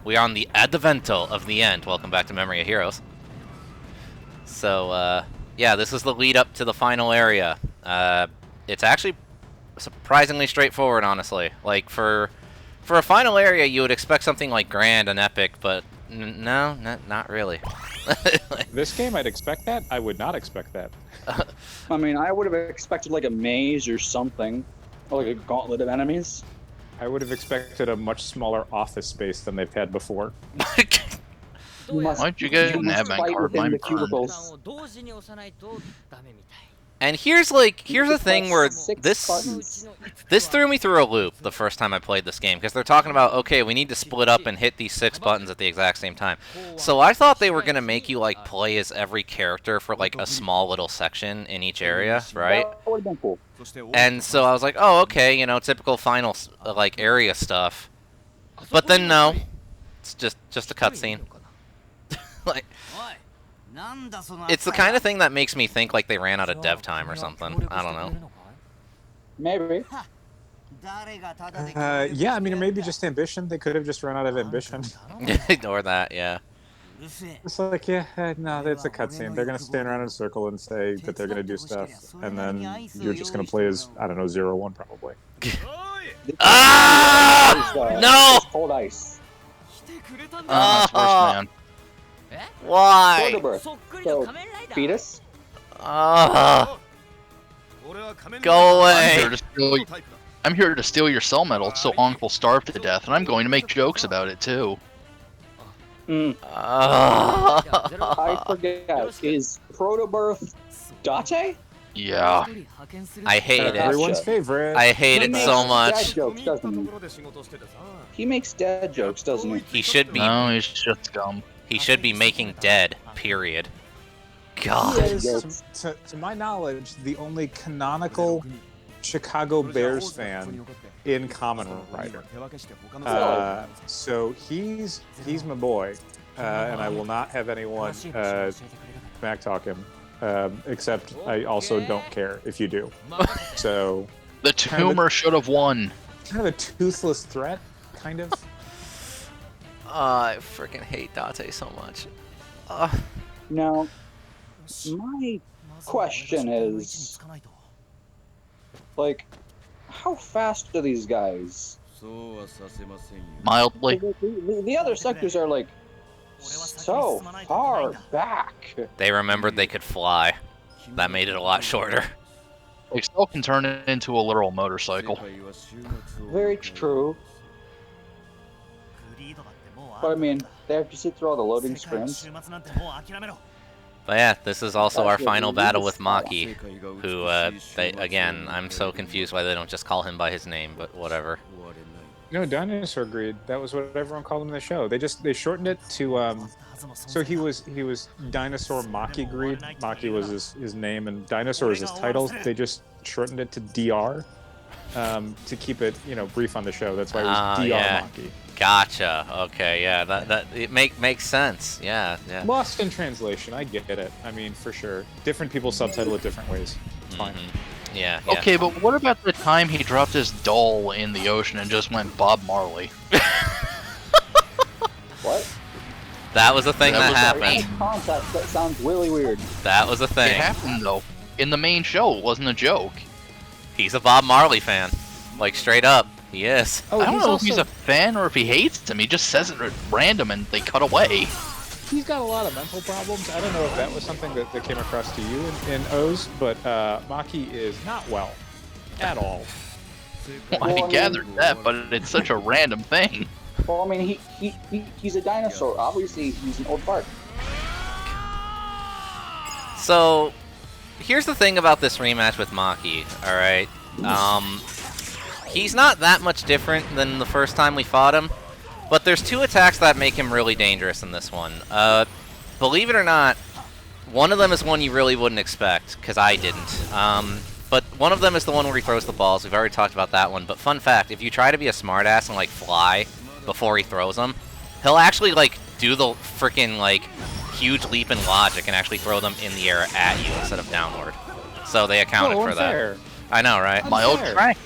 We are on the Advento of the end. Welcome back to Memory of Heroes. So, yeah, this is the lead up to the final area. It's actually surprisingly straightforward, honestly. Like, for a final area, you would expect something like grand and epic, but no, not really. This game, I'd expect that. I would not expect that. I mean, I would have expected like a maze or something, or like a gauntlet of enemies. I would have expected a much smaller office space than they've had before. Why'd you get an admin card? Mine burned. And here's the thing where this threw me through a loop the first time I played this game, because they're talking about, okay, we need to split up and hit these 6 buttons at the exact same time. So I thought they were gonna make you like play as every character for like a small little section in each area, right? That would have been cool. And so I was like, oh, okay, you know, typical final like area stuff. But then no, it's just a cutscene. Like, it's the kind of thing that makes me think like they ran out of dev time or something. I don't know. Maybe. Yeah, I mean, or maybe just ambition. They could have just run out of ambition. Ignore that, yeah. It's like, yeah, no, it's a cutscene. They're gonna stand around in a circle and say that they're gonna do stuff, and then you're just gonna play as, I don't know, 0-1 probably. Ah! No! Cold ice. That's worse, man. Why? So, fetus. Go away. I'm here to steal your cell medal so Onk will starve to death, and I'm going to make jokes about it too. I forget. Is Protobirth Date? Yeah. I hate it. Everyone's favorite. I hate it so much. Dad jokes, doesn't he? He makes dad jokes, doesn't he? He should be. No, he's just scum. He should be making dead. Period. God. He is, to my knowledge, the only canonical Chicago Bears fan in Kamen Rider. So he's my boy, and I will not have anyone smack talk him. Except I also don't care if you do. So the tumor should have won. Kind of a toothless threat, kind of. I freaking hate Date so much. Now, my question is, like, how fast are these guys? Mildly. The other sectors are like so far back. They remembered they could fly. That made it a lot shorter. They still can turn it into a literal motorcycle. Very true. But I mean, they have to sit through all the loading screens. But yeah, this is also our final battle with Maki, who, again, I'm so confused why they don't just call him by his name, but whatever. No, Dinosaur Greed. That was what everyone called him in the show. They shortened it to so he was Dinosaur Maki Greed. Maki was his name, and Dinosaur is his title. They just shortened it to DR to keep it, you know, brief on the show. That's why it was DR yeah. Maki. Gotcha. Okay, yeah, that it makes sense. Yeah. Lost in translation. I get it. I mean, for sure. Different people subtitle it different ways. It's fine. Yeah. Okay, but what about the time he dropped his doll in the ocean and just went Bob Marley? What? That was a thing that happened. Concept that sounds really weird. That was a thing. It happened though. In the main show, it wasn't a joke. He's a Bob Marley fan. Like, straight up. He is. I don't know if he's a fan or if he hates him. He just says it at random and they cut away. He's got a lot of mental problems. I don't know if that was something that came across to you in O's, but Maki is not well at all. Well, I gathered that, but it's such a random thing. Well, I mean, he's a dinosaur. Obviously, he's an old fart. So, here's the thing about this rematch with Maki, alright? He's not that much different than the first time we fought him, but there's 2 attacks that make him really dangerous in this one. Believe it or not, one of them is one you really wouldn't expect, because I didn't. But one of them is the one where he throws the balls. We've already talked about that one, but fun fact, if you try to be a smartass and, like, fly before he throws them, he'll actually, like, do the freaking, like, huge leap in logic and actually throw them in the air at you instead of downward. So they accounted for that. I know, right? My old track.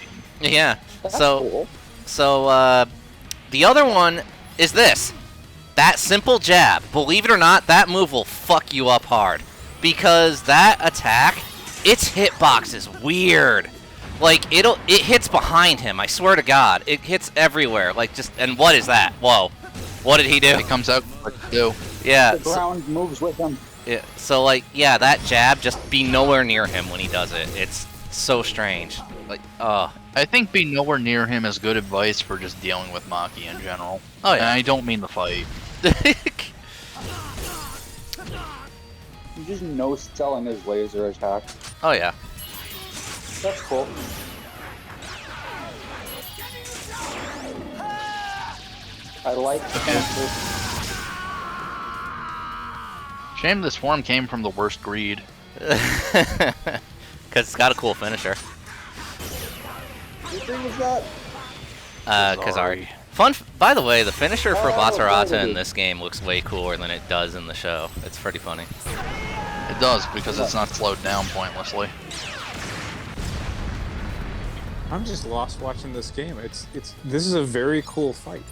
Yeah. That's So, cool. so the other one is this. That simple jab, believe it or not, that move will fuck you up hard. Because that attack, its hitbox is weird. Like, it hits behind him, I swear to God. It hits everywhere, like, just, and what is that? Whoa. What did he do? It comes out like do. Yeah. The ground moves with him. Yeah, so, like, yeah, that jab, just be nowhere near him when he does it. It's so strange. Like, I think be nowhere near him is good advice for just dealing with Maki in general. Oh, yeah. And I don't mean the fight. He's just no-selling his laser attack. Oh, yeah. That's cool. I like the Shame this form came from the worst greed. Because it's got a cool finisher. What thing was that? Kazari. By the way, the finisher for Oh, Batarata in dude. this game looks way cooler than it does in the show. It's pretty funny. It does, because it's not slowed down pointlessly. I'm just lost watching this game. This is a very cool fight.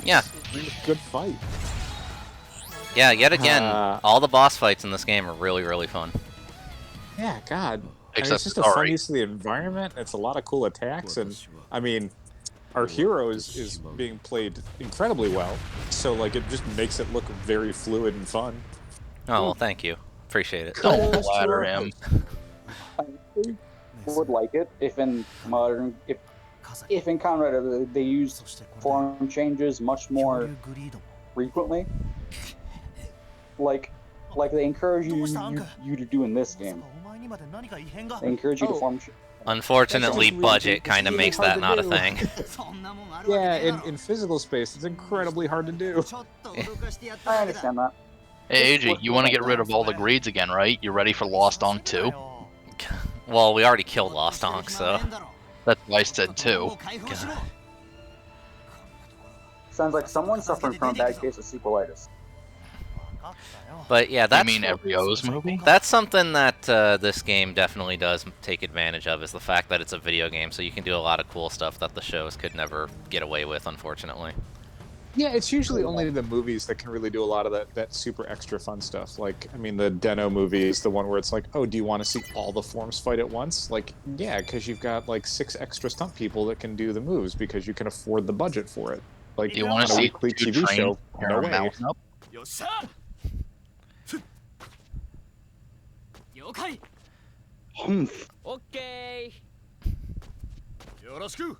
Yeah. Really good fight. Yeah, yet again, all the boss fights in this game are really, really fun. Yeah, God. Except it's just a sorry. fun use of the environment. It's a lot of cool attacks, and I mean, our hero is being played incredibly well. So like, it just makes it look very fluid and fun. Oh, well, thank you. Appreciate it. Don't flatter him. I would like it if in modern, if in Kamen they use form changes much more frequently, like they encourage you to do in this game. They encourage you to form. Unfortunately, It's budget kind of really makes hard that to not a do. thing. Yeah, in physical space, it's incredibly hard to do. I understand that. Hey, AJ, you want to get rid of all the greeds again, right? You ready for Lost Donk 2? Well, we already killed Lost Donk, so... That's what I said too. God. Sounds like someone suffering from a bad case of sequelitis. But yeah, that's... You mean every O's movie? That's something that this game definitely does take advantage of, is the fact that it's a video game, so you can do a lot of cool stuff that the shows could never get away with, unfortunately. Yeah, it's usually only the movies that can really do a lot of that super extra fun stuff. Like, I mean, the Deno movie is the one where it's like, oh, do you want to see all the forms fight at once? Like, yeah, because you've got like 6 extra stunt people that can do the moves because you can afford the budget for it. Like, Do you want to on a see weekly two TV trains show? tear No a way. mountain up? 了解 Humph. オッケーよろしく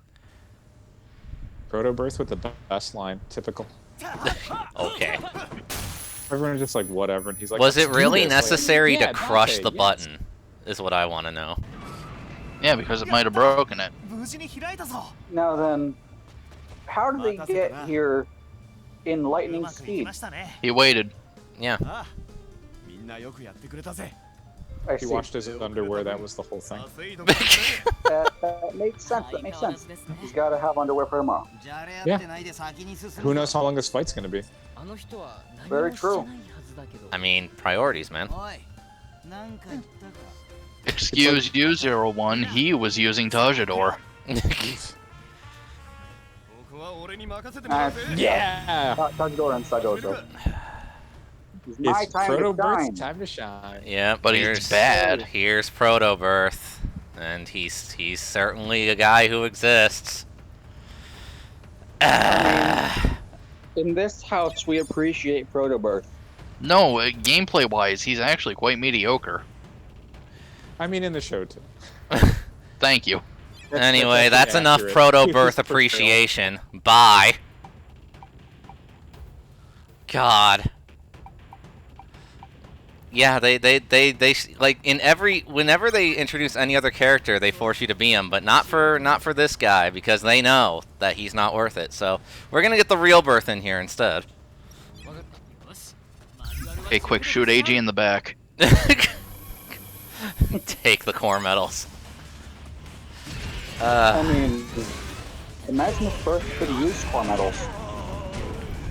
Proto Birth with the best line, typical. Okay. Everyone's just like, whatever, and he's like, Was it "Let's do really this." Like, necessary yeah, to crush Dante, the yes. button? Is what I want to know. Yeah, because it might have broken it. 無事に開いたぞ Now then, how did they get here in う lightning まくいき speed? ましたね He waited. Yeah. ああみんなよくやってくれたぜ I He see. washed his underwear, that was the whole thing. 稼いどくれたぜ That makes sense. That makes sense. He's got to have underwear for tomorrow. じゃれ合ってないで先に進む Who knows how long this fight's gonna be? あの人は何 Very もしてない true. はずだけど I mean, priorities, man. おいなんか言ったか Excuse you, 01. He was using Tajador. ここは俺に任せてもらうぜ Yeah! Tajidor and Sagojo. It's my It's time Proto to shine. Birth's time to shine. Yeah, But he's bad. Here's Proto Birth, and he's certainly a guy who exists. In this house, we appreciate Proto Birth. No, gameplay-wise, he's actually quite mediocre. I mean, in the show, too. Thank you. Anyway, that's actually enough accurate. Proto His Birth portrayal. appreciation. Bye. God. Yeah, they like whenever they introduce any other character, they force you to be him, but not for this guy, because they know that he's not worth it. So we're gonna get the real Birth in here instead. よしマニュアルは Okay, quick, shoot AG in the back. Take the core medals. I mean, imagine if Birth could use core medals.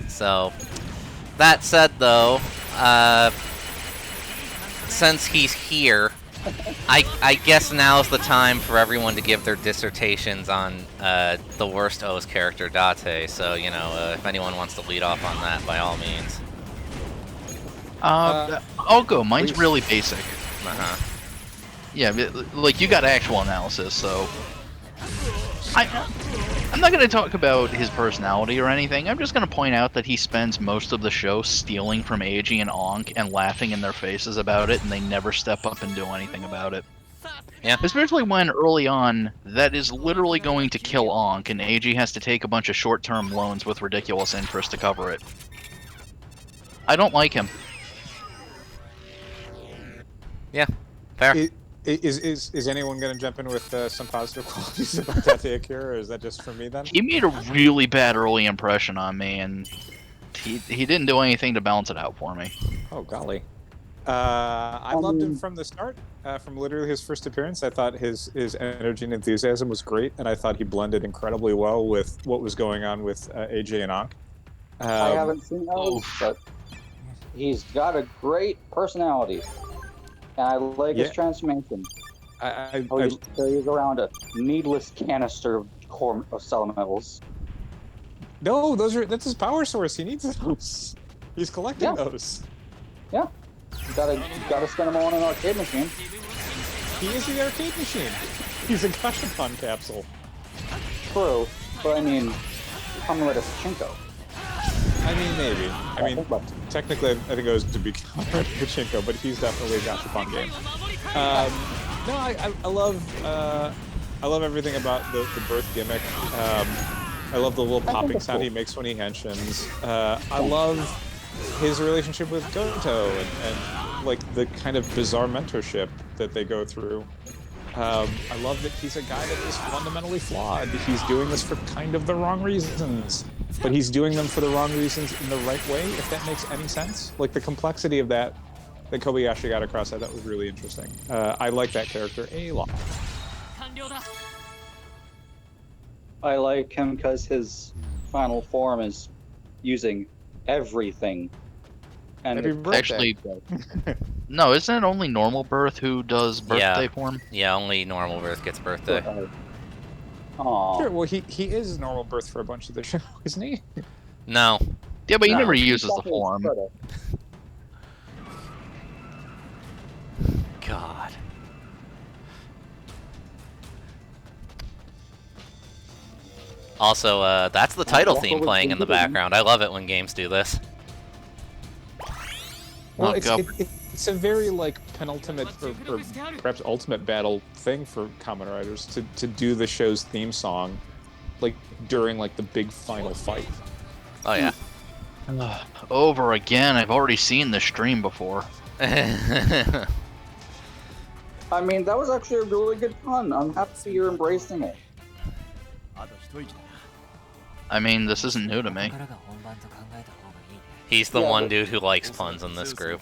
So, that said, though, since he's here, I guess now's the time for everyone to give their dissertations on the worst O's character, Date. So, you know, if anyone wants to lead off on that, by all means. I'll go. Mine's really basic. Uh-huh. Yeah, like, you got actual analysis, so... I'm not going to talk about his personality or anything. I'm just going to point out that he spends most of the show stealing from Eiji and Ankh and laughing in their faces about it, and they never step up and do anything about it. Yeah. Especially when, early on, that is literally going to kill Ankh, and Eiji has to take a bunch of short-term loans with ridiculous interest to cover it. I don't like him. Yeah, fair. Is anyone going to jump in with some positive qualities about Date Akira, or is that just for me then? He made a really bad early impression on me, and he didn't do anything to balance it out for me. Oh, golly. I loved him from the start. From literally his first appearance, I thought his energy and enthusiasm was great, and I thought he blended incredibly well with what was going on with AJ and Ankh. I haven't seen those, but he's got a great personality. And I like his transformation. I he carries around a needless canister of cell metals. No, that's his power source. He needs those. He's collecting those. Yeah. You gotta spend them all in an arcade machine. He is the arcade machine. He's a Gashapon capsule. True, but I mean, Kamen Rider Pachinko. I mean, maybe. I mean, technically, I think it was to be Pachinko, but he's definitely a Gashapon game. No, I love everything about the birth gimmick. I love the little popping sound he makes when he henshins. I love his relationship with Goto and like the kind of bizarre mentorship that they go through. I love that he's a guy that is fundamentally flawed. He's doing this for kind of the wrong reasons, but he's doing them for the wrong reasons in the right way, if that makes any sense. Like, the complexity of that Kobayashi got across, I thought was really interesting. I like that character a lot. I like him because his final form is using everything. And actually, no, isn't it only normal birth who does birthday form? Yeah, only normal birth gets birthday. Sure, well, he is normal birth for a bunch of the show, isn't he? No. Yeah, but he never uses the form. God. Also, that's the title theme playing in the background. I love it when games do this. Well, it's a very, like, penultimate or perhaps ultimate battle thing for Kamen Riders to do the show's theme song, like, during, like, the big final fight. Oh, yeah. Over again. I've already seen this stream before. I mean, that was actually a really good fun. I'm happy you're embracing it. I mean, this isn't new to me. He's the one dude who likes puns in this group.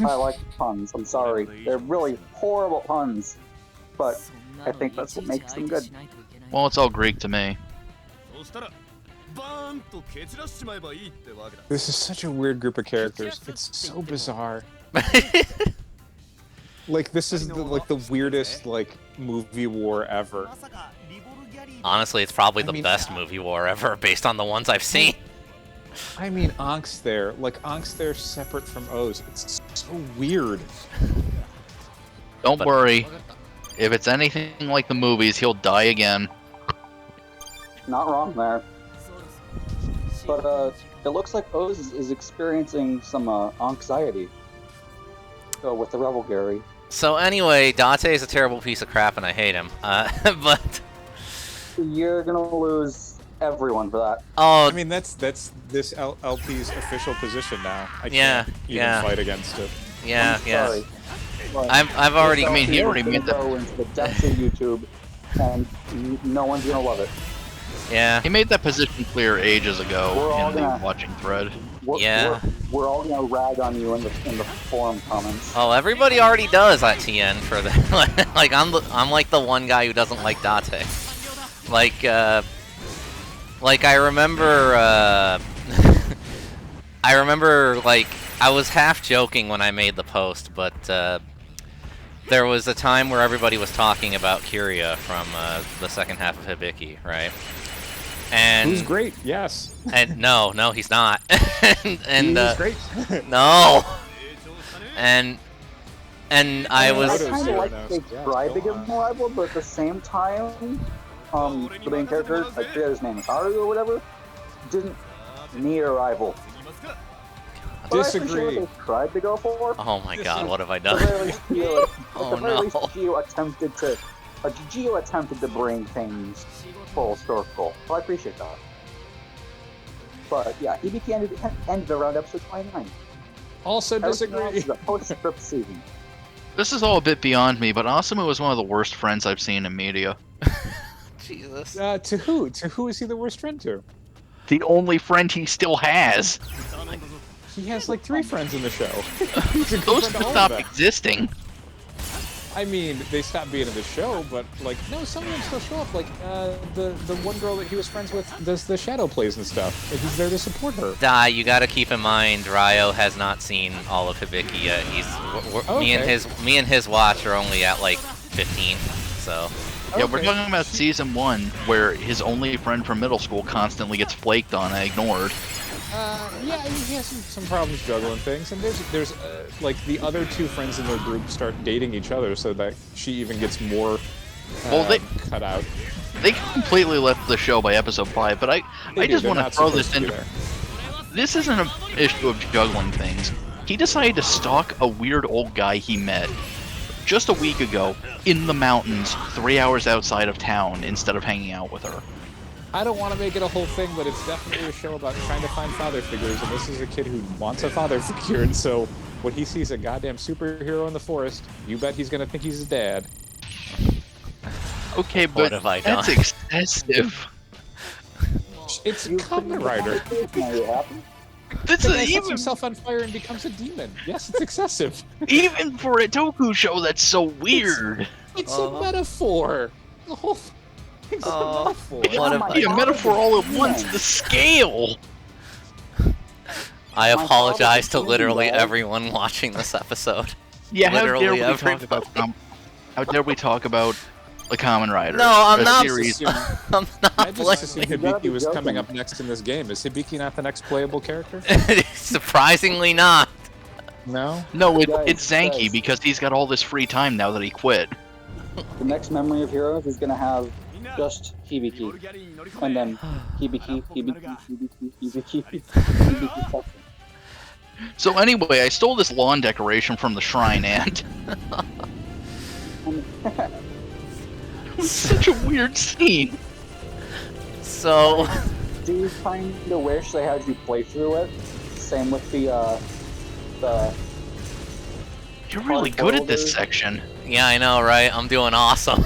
I like puns, I'm sorry. They're really horrible puns. But I think that's what makes them good. Well, it's all Greek to me. This is such a weird group of characters. It's so bizarre. Like, this is the weirdest, like, movie war ever. Honestly, it's probably the best movie war ever, based on the ones I've seen. I mean, Ankh's there. Like, Ankh's there separate from O's. It's so weird. Don't worry. If it's anything like the movies, he'll die again. Not wrong there. But, it looks like O's is experiencing some, anxiety. With the Rebel Gary. So anyway, Date is a terrible piece of crap and I hate him. But... You're gonna lose everyone for that. Oh, I mean, that's this LP's official position now. I can't even fight against it. Yeah, Sorry. I've already... I mean, he already made that... go into the depths of YouTube, and no one's gonna love it. Yeah. He made that position clear ages ago in the watching thread. We're all gonna rag on you in the forum comments. Oh, everybody already does at TN for the like I'm like the one guy who doesn't like Date. Like I remember I remember, like, I was half joking when I made the post, but there was a time where everybody was talking about Kiria from the second half of Hibiki, right? And Who's great? Yes. And no, he's not. and He's great. no. And I I was kind of like describing him rival, but at the same time, the main character, I forget his name, Haru or whatever, didn't need a rival. But Disagree. I appreciate what they tried to go for. oh my god, what have I At the done? very least, Gio, Oh, at the very least, no. Gio attempted to bring things full circle. So I appreciate that. But yeah, Hibiki ended around episode 29. Also Everything else disagree. is a post-script season. This is all a bit beyond me, but Asumu is one of the worst friends I've seen in media. Jesus. To who? To who is he the worst friend to? The only friend he still has. He has like 3 friends in the show. He's a good Those friend to all of stopped them. existing. I mean, they stopped being in the show, but like, no, some of them still show up. Like, the one girl that he was friends with does the shadow plays and stuff. Like, he's there to support her. Dai, you gotta keep in mind, Ryo has not seen all of Hibiki yet. Me and his watch are only at like 15, so. Yeah, we're Okay. talking about season 1, where his only friend from middle school constantly gets flaked on and ignored. Yeah, he has some problems juggling things, and there's like the other 2 friends in their group start dating each other, so that she even gets more cut out. They completely left the show by episode 5, but I just want to throw this in. This isn't an issue of juggling things. He decided to stalk a weird old guy he met just a week ago in the mountains, 3 hours outside of town, instead of hanging out with her. I don't want to make it a whole thing, but it's definitely a show about trying to find father figures, and this is a kid who wants a father figure, and so when he sees a goddamn superhero in the forest, you bet he's gonna think he's his dad. Okay, What but have I that's done? excessive. It's Kamen Rider. Now you happy? This The is guy sets even himself on fire and becomes a demon. Yes, it's excessive. even for a Toku show. That's so weird. It's a metaphor. The whole thing's a metaphor. What Oh have my Be a God. metaphor all at once. The scale. I apologize to father is literally demon, everyone watching this episode. Yeah, how dare Literally we talk everyone. about how dare we talk about the Kamen Rider? No, I'm a not. series. I'm I not just blaming. assumed Hibiki was coming up next in this game. Is Hibiki not the next playable character? Surprisingly not. No? No, Guys, it's Zanki guys. because he's got all this free time now that he quit. The next memory of Heroes is gonna have just Hibiki, and then Hibiki. So anyway, I stole this lawn decoration from the shrine and such a weird scene. So, Do you kind of wish they had you play through it? Same with the You're really good at this section. yeah, I know, right? I'm doing awesome.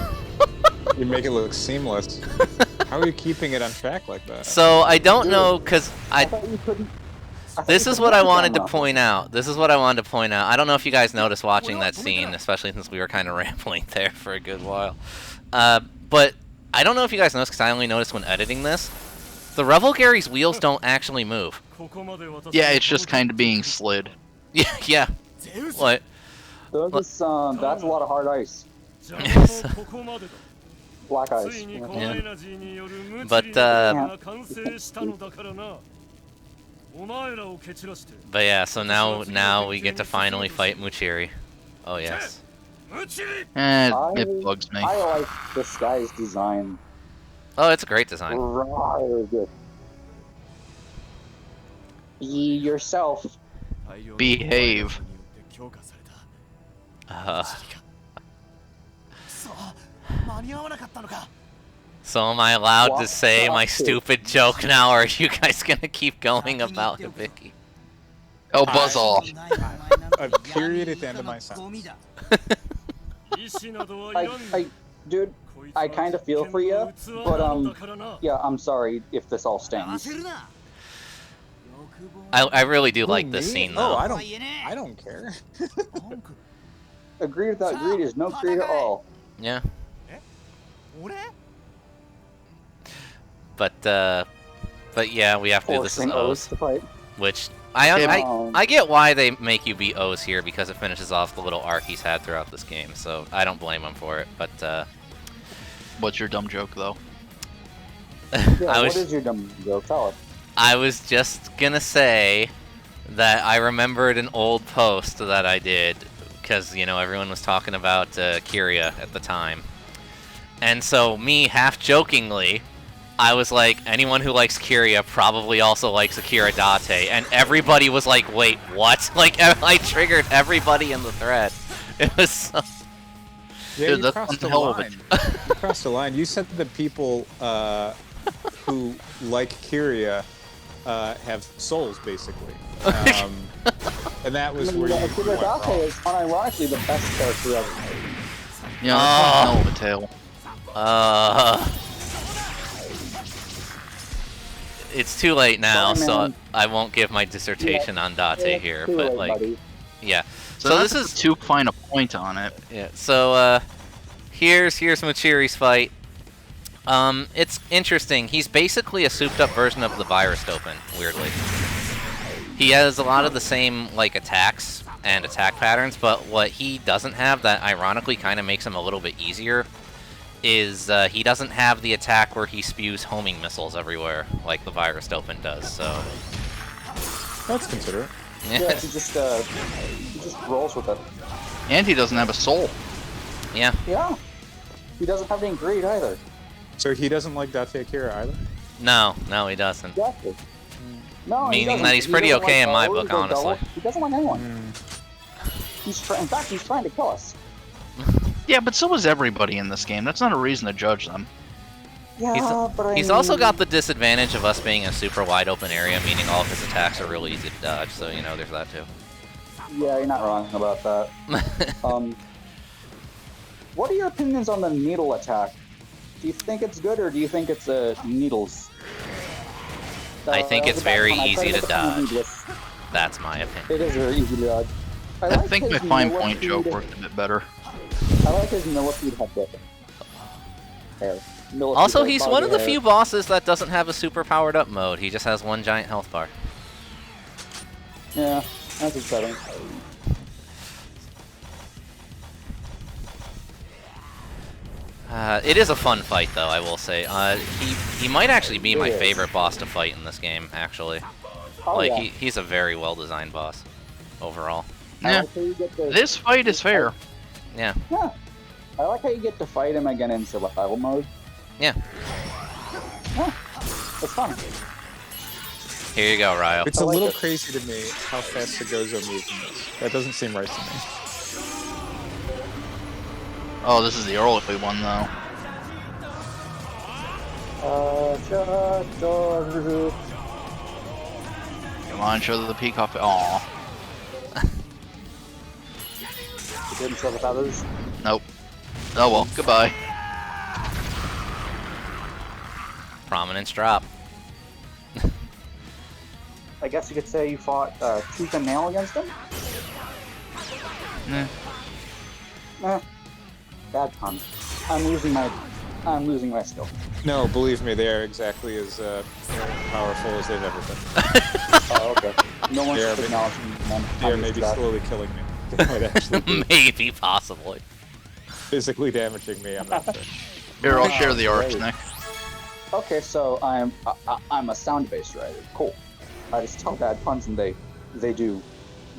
You make it look seamless. How are you keeping it on track like that? So, I don't know, because I thought you couldn't. this is what I wanted to point out. This is what I wanted to point out. I don't know if you guys noticed watching that scene, especially since we were kind of rambling there for a good while. But I don't know if you guys noticed, because I only noticed when editing this. The Revel Gary's wheels don't actually move. Yeah, it's just kind of being slid. Yeah, yeah. What? That's a lot of hard ice. Yes. Black ice. Yeah. But yeah, so now we get to finally fight Muchiri. Oh yes. It bugs me. I like this guy's design. Oh, it's a great design. Rather good. Be yourself. Behave. So am I allowed to What? say my stupid joke now, or are you guys gonna keep going about Hibiki? Oh, buzz off. A period at the end of my sentence. Dude, I kind of feel for you, but yeah, I'm sorry if this all stings. I really do like Who, this me? scene Oh, though. I don't care. Agree without greed is no greed at all. Yeah. But yeah, we have to do this as Forcing O's. O's to fight. Which Um, I get why they make you be O's here because it finishes off the little arc he's had throughout this game. So I don't blame him for it. But What's your dumb joke, though? Yeah, what is your dumb joke? Tell us. I was just gonna say that I remembered an old post that I did because everyone was talking about Kyria at the time, and so me half jokingly, I was like, anyone who likes Kyria probably also likes Akira Date, and everybody was like, wait, what? Like I triggered everybody in the thread. It was so... Yeah, Dude, you that's crossed one the hell of a line. You crossed the line. You said that people who like Kyria have souls, basically. And that was where you Akira went wrong. Date is unironically the best character ever made. Yeah, that's one hell of a tale. It's too late now, Sorry, so man. I won't give my dissertation on Date It's here, too but late, like, buddy. yeah. So, So this this is is too fine a point on it. yeah. So here's Mochiri's fight. It's interesting. He's basically a souped-up version of the Virus Open, weirdly. He has a lot of the same like attacks and attack patterns, but what he doesn't have that ironically kind of makes him a little bit easier is he doesn't have the attack where he spews homing missiles everywhere like the Virus Open does. So That's considerate. Yeah, he just rolls with it. And he doesn't have a soul. yeah. Yeah. He doesn't have any greed either. So he doesn't like Date Akira either? No, he doesn't. Exactly. No, he Meaning doesn't. that he's He pretty doesn't okay like in my O's book, or honestly. Devils. He doesn't like anyone. In fact, he's trying to kill us. Yeah, but so is everybody in this game. That's not a reason to judge them. Yeah, but He's also got the disadvantage of us being a super wide open area, meaning all of his attacks are really easy to dodge. So there's that too. Yeah, you're not wrong about that. What are your opinions on the needle attack? Do you think it's good, or do you think it's needles? I think that it's was a bad very pun. I tried easy to get the pun dodge. needless. That's my opinion. It is very easy to dodge. I like think my his fine point millipede- joke worked a bit better. I like his millipede head hair. Millipede Also, hair, he's body one of the hair. few bosses that doesn't have a super powered up mode. He just has one giant health bar. Yeah, that's exciting. It is a fun fight, though, I will say. He might actually be my It is. favorite boss to fight in this game, actually. Oh, Like, yeah. he's a very well-designed boss, overall. I Yeah, like how you get to- this fight is fair. Yeah. Yeah. I like how you get to fight him again in survival mode. Yeah. Yeah, it's fun. Here you go, Ryo. It's I a like little it. crazy to me how fast the Gozo moves in this. That doesn't seem right to me. Oh, this is the early one, though. Come on, show the peacock. Aw. You didn't show the feathers. Nope. Oh well, goodbye. Prominence drop. I guess you could say you fought tooth and nail against him. Bad pun. I'm losing my skill. No, believe me, they are exactly as powerful as they've ever been. Oh, okay. No one Yeah, should but- acknowledge me. They are maybe slowly killing me. They might actually be Maybe, possibly. physically damaging me, I'm not sure. Here, I'll Wow, share the arcs, great. Nick. Okay, so I'm a sound-based writer. Cool. I just tell bad puns and they do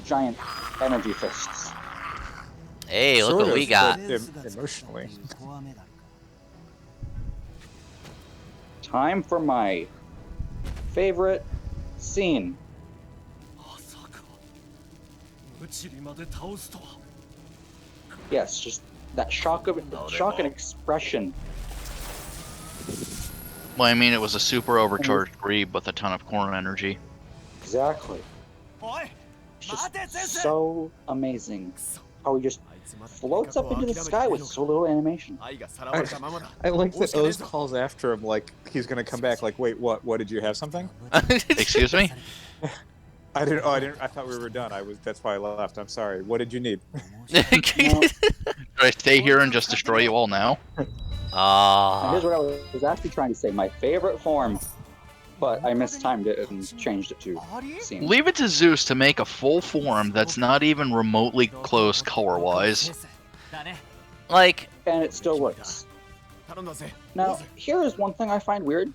giant energy fists. Hey, look Sort what of, we got. but emotionally. Time for my favorite scene. まさかムチリまで倒すとは Yes, just that shock and expression. Well, I mean, it was a super overcharged Greeb with a ton of corn energy. Exactly. おい It's 待て just 先生 so amazing how he just floats up into the sky with so little animation. 愛がさらわれたままだ I like that Oz Oz calls after him like he's gonna come back. Like, wait, what? What did you have something? Excuse me? I didn't. Oh, I didn't. I thought we were done. That's why I left. I'm sorry. What did you need? Should I stay here and just destroy you all now? And Ah, here's what I was actually trying to say. My favorite form. but I mistimed it and changed it to scene. Leave it to Zeus to make a full form that's not even remotely close color-wise. Like, And it still works. Now, here is one thing I find weird.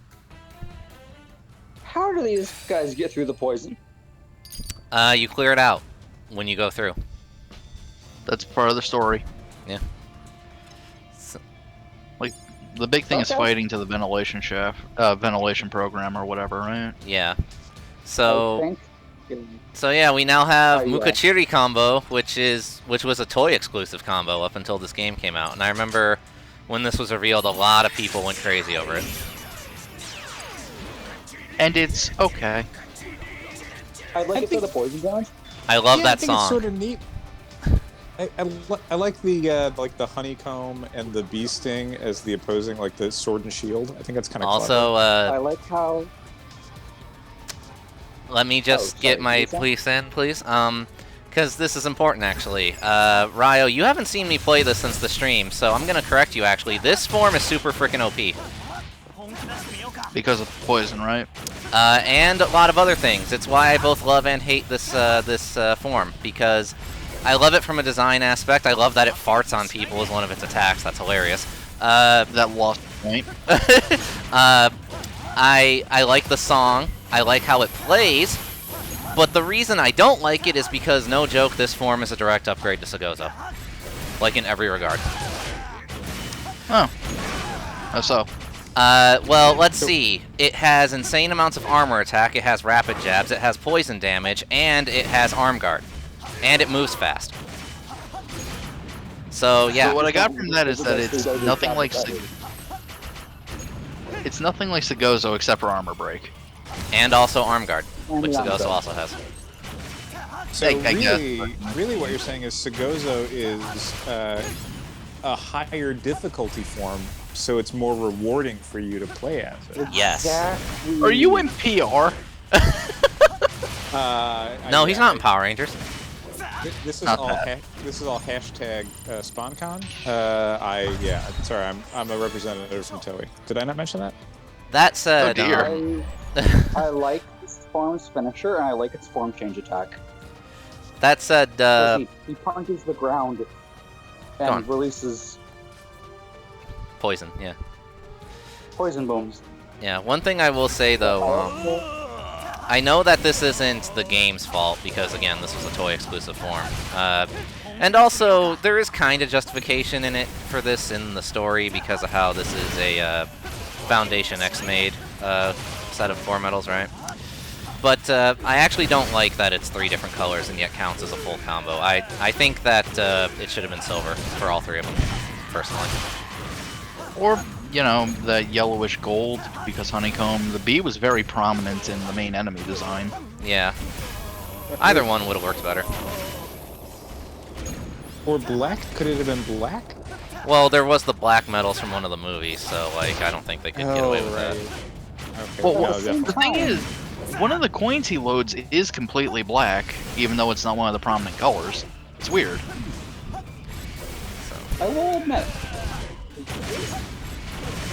How do these guys get through the poison? you clear it out when you go through. That's part of the story. Yeah. So, Like, the big thing is Okay. fighting to the ventilation shaft, ventilation program or whatever, right? yeah. I So, think. so yeah, we now have Oh, yeah. Mukachiri combo, which was a toy exclusive combo up until this game came out. And I remember when this was revealed, a lot of people went crazy over it. And it's okay. I like it for think- the poison damage. I love Yeah, that I think song. It's sort of neat. I like the honeycomb and the bee sting as the opposing, like the sword and shield. I think that's kind of Also, I like how. let me just Oh, get sorry, my Lisa? police in, please. Because this is important, actually. Ryo, you haven't seen me play this since the stream, so I'm gonna correct you, actually. This form is super freaking OP. Because of poison, right? And a lot of other things. It's why I both love and hate this form, because I love it from a design aspect. I love that it farts on people as one of its attacks. That's hilarious. That lost point. I like the song. I like how it plays. But the reason I don't like it is because, no joke, this form is a direct upgrade to Sagozo. Like, in every regard. Oh. How so? Well, let's see. It has insane amounts of armor attack, it has rapid jabs, it has poison damage, and it has arm guard. And it moves fast. So, yeah. So what I got from that is that it's nothing like it's nothing like Sagozo except for armor break. And also arm guard, And which the arm Sagozo guard. also has. So I guess. really, what you're saying is Sagozo is a higher difficulty form, so it's more rewarding for you to play as it. Yes. Exactly. Are you in PR? No, he's not in Power Rangers. This is Not all. bad. This is all hashtag SpawnCon. Sorry, I'm a representative from Toei. Did I not mention that? That said, Oh, dear. I like this form's finisher, and I like its form change attack. that said, He punches the ground Go and on. releases poison, yeah. poison booms. Yeah, one thing I will say, though, I know that this isn't the game's fault, because, again, this was a toy exclusive form. And also, there is kind of justification in it for this in the story, because of how this is a Foundation X-made set of 4 medals, right? But I actually don't like that it's 3 different colors and yet counts as a full combo. I think that it should have been silver for all 3 of them, personally. Or, you know, the yellowish gold, because honeycomb. The bee was very prominent in the main enemy design. Yeah. Either one would have worked better. Or black? Could it have been black? Well, there was the black medals from one of the movies, so, like, I don't think they could get away with that. Okay. Well, no, at the same definitely. The thing is, one of the coins he loads is completely black, even though it's not one of the prominent colors. It's weird. I will admit,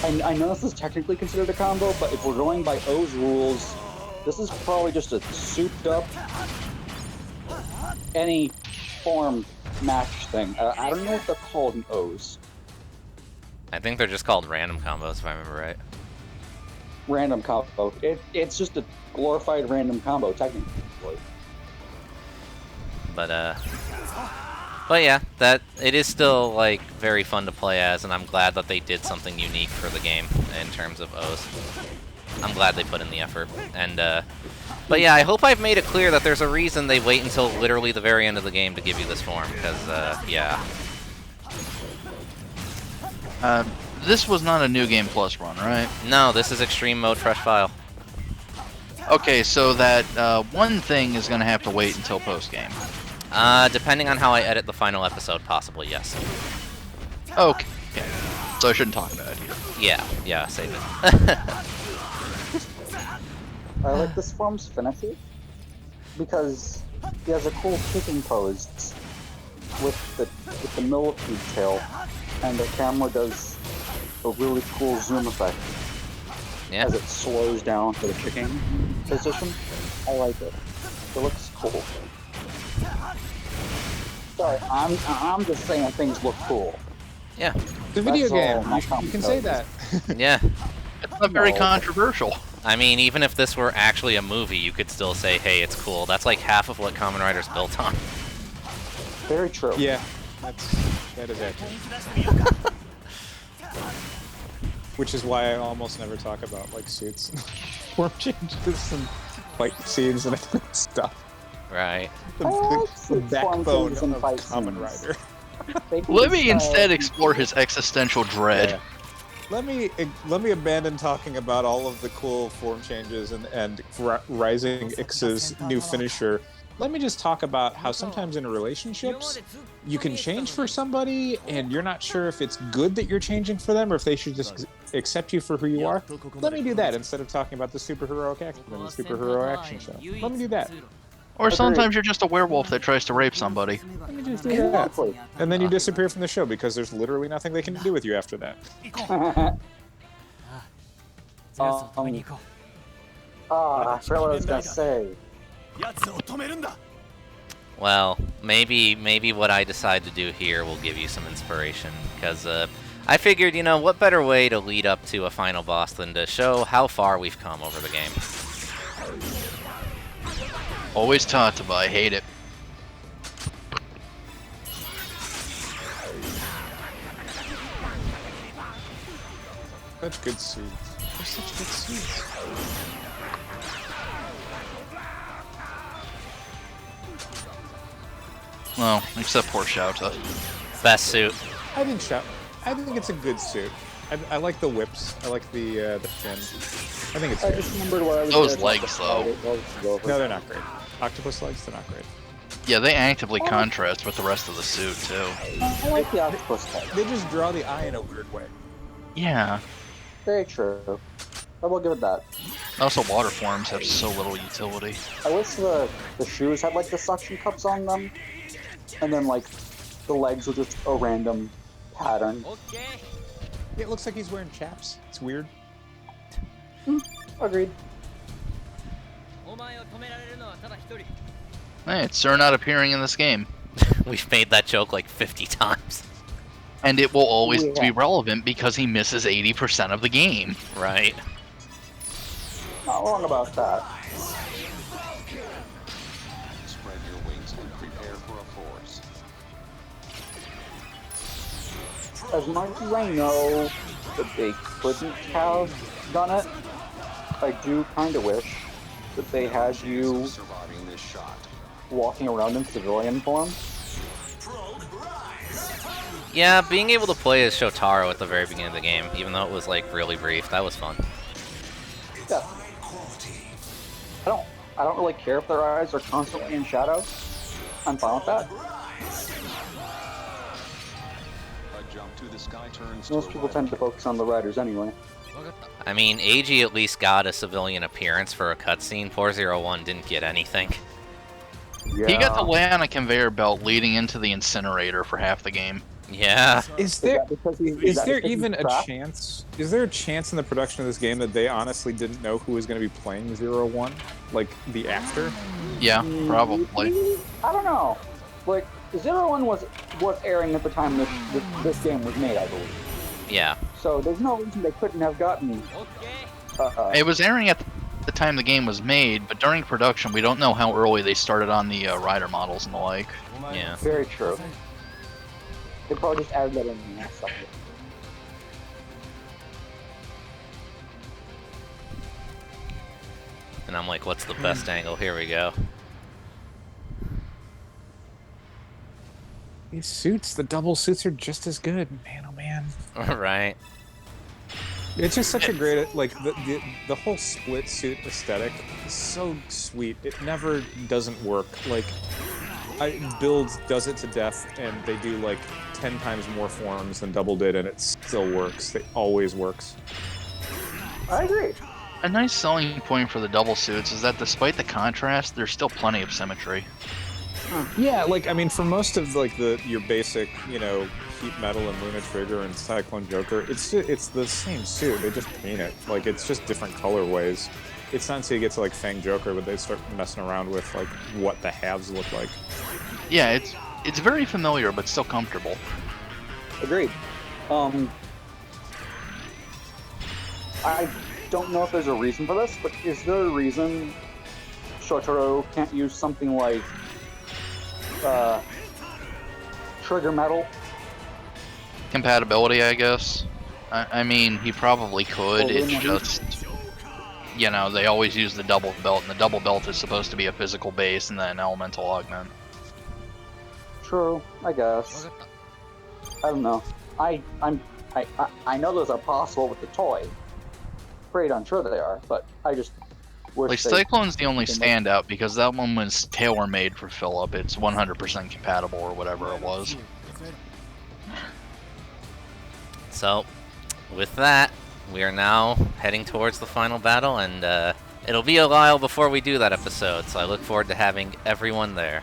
I know this is technically considered a combo, but if we're going by O's rules, this is probably just a souped up any form match thing. I don't know what they're called in O's. I think they're just called random combos, if I remember right. Random combo. It's just a glorified random combo, technically. But yeah, that it is still like very fun to play as, and I'm glad that they did something unique for the game in terms of O's. I'm glad they put in the effort, and but yeah, I hope I've made it clear that there's a reason they wait until literally the very end of the game to give you this form, because yeah. This was not a New Game Plus run, right? No, this is Extreme Mode Fresh File. Okay, so that one thing is going to have to wait until post-game. Depending on how I edit the final episode, possibly, yes. Okay. So I shouldn't talk about it here. Yeah, save it. I like this form's finisher because he has a cool kicking pose with the millipede tail, and the camera does a really cool zoom effect. Yeah. as it slows down for the kicking position. I like it. It looks cool. Sorry, I'm just saying things look cool. Yeah. The video That's all game. my You can say commentary that. Yeah. It's not very No. controversial. I mean, even if this were actually a movie, you could still say, hey, it's cool. That's like half of what Kamen Rider's built on. Very true. Yeah, that is accurate. Which is why I almost never talk about like suits, form changes, and fight scenes and stuff. Right. The, I like the suits, form backbone changes, and of fight Kamen scenes. Rider. They can Let me just, instead explore his existential dread. Yeah. Let me abandon talking about all of the cool form changes and Rising X's new finisher. Let me just talk about how sometimes in relationships you can change for somebody and you're not sure if it's good that you're changing for them or if they should just accept you for who you are. Let me do that instead of talking about the superheroic action and the superhero action show. Let me do that. Or sometimes you're just a werewolf that tries to rape somebody. Let me just do that. Exactly. And then you disappear from the show because there's literally nothing they can do with you after that. I forgot what I was gonna say. Well, maybe what I decide to do here will give you some inspiration, because I figured, you know, what better way to lead up to a final boss than to show how far we've come over the game. Always Tatsuba, I hate it. Such good suits. They're such good suits. Well, except poor Shouta. Best suit. I think it's a good suit. I like the whips. I like the fin. I think it's I good. just remembered what I was Those gonna legs, talk though. about. I'll just go over No, it. they're not great. Octopus legs, they're not great. Yeah, they actively contrast with the rest of the suit, too. I like the octopus head. They just draw the eye in a weird way. Yeah. Very true. I will give it that. Also, water forms have so little utility. I wish the shoes had like the suction cups on them, and then like the legs were just a random pattern. It looks like he's wearing chaps. It's weird. Agreed. Hey, it's sure not appearing in this game. We've made that joke like 50 times. And it will always Yeah. be relevant because he misses 80% of the game. Right. Not wrong about that. Spread your wings and prepare for a force. As much as I know that they couldn't have done it, I do kind of wish that they had you Surviving this shot. walking around in civilian form. Yeah, being able to play as Shotaro at the very beginning of the game, even though it was like really brief, that was fun. Yeah. I don't really care if their eyes are constantly in shadow. I'm fine with that. A jump to the sky turns Most to people tend to focus on the riders anyway. I mean, AG at least got a civilian appearance for a cutscene. 401 didn't get anything. Yeah. He got to lay on a conveyor belt leading into the incinerator for half the game. Yeah. Is there Is there even a chance? Is there a chance in the production of this game that they honestly didn't know who was going to be playing 01? Like the actor? Yeah, probably. I don't know. Like, 01 was airing at the time this game was made, I believe. Yeah. So there's no reason they couldn't have gotten. It was airing at the time the game was made, but during production, we don't know how early they started on the rider models and the like. Yeah. Very true. They probably just added that in the next second. And I'm like, what's the best angle? Here we go. These suits, the double suits are just as good. Man, oh man. Right. It's just such a great, like, the whole split suit aesthetic is so sweet. It never doesn't work. Like, Build does it to death, and they do, like, 10 times more forms than Double did, and it still works. It always works. I agree. A nice selling point for the double suits is that despite the contrast, there's still plenty of symmetry. Yeah, like I mean, for most of like your basic, you know, Heat Metal and Luna Trigger and Cyclone Joker, it's the same suit. They just paint it. Like it's just different colorways. It's not until you get to like Fang Joker where they start messing around with like what the halves look like. Yeah, it's very familiar but still comfortable. Agreed. I don't know if there's a reason for this, but is there a reason Shotaro can't use something like Trigger Metal? Compatibility, I guess. I mean, he probably could. It's just, you know, they always use the double belt, and the double belt is supposed to be a physical base and then elemental augment. True, I guess. I don't know. I know those are possible with the toy. Pretty unsure they are, but I just wish Like, Cyclone's the only standout because that one was tailor-made for Philip. It's 100% compatible or whatever it was. So, with that, we are now heading towards the final battle, and it'll be a while before we do that episode, so I look forward to having everyone there.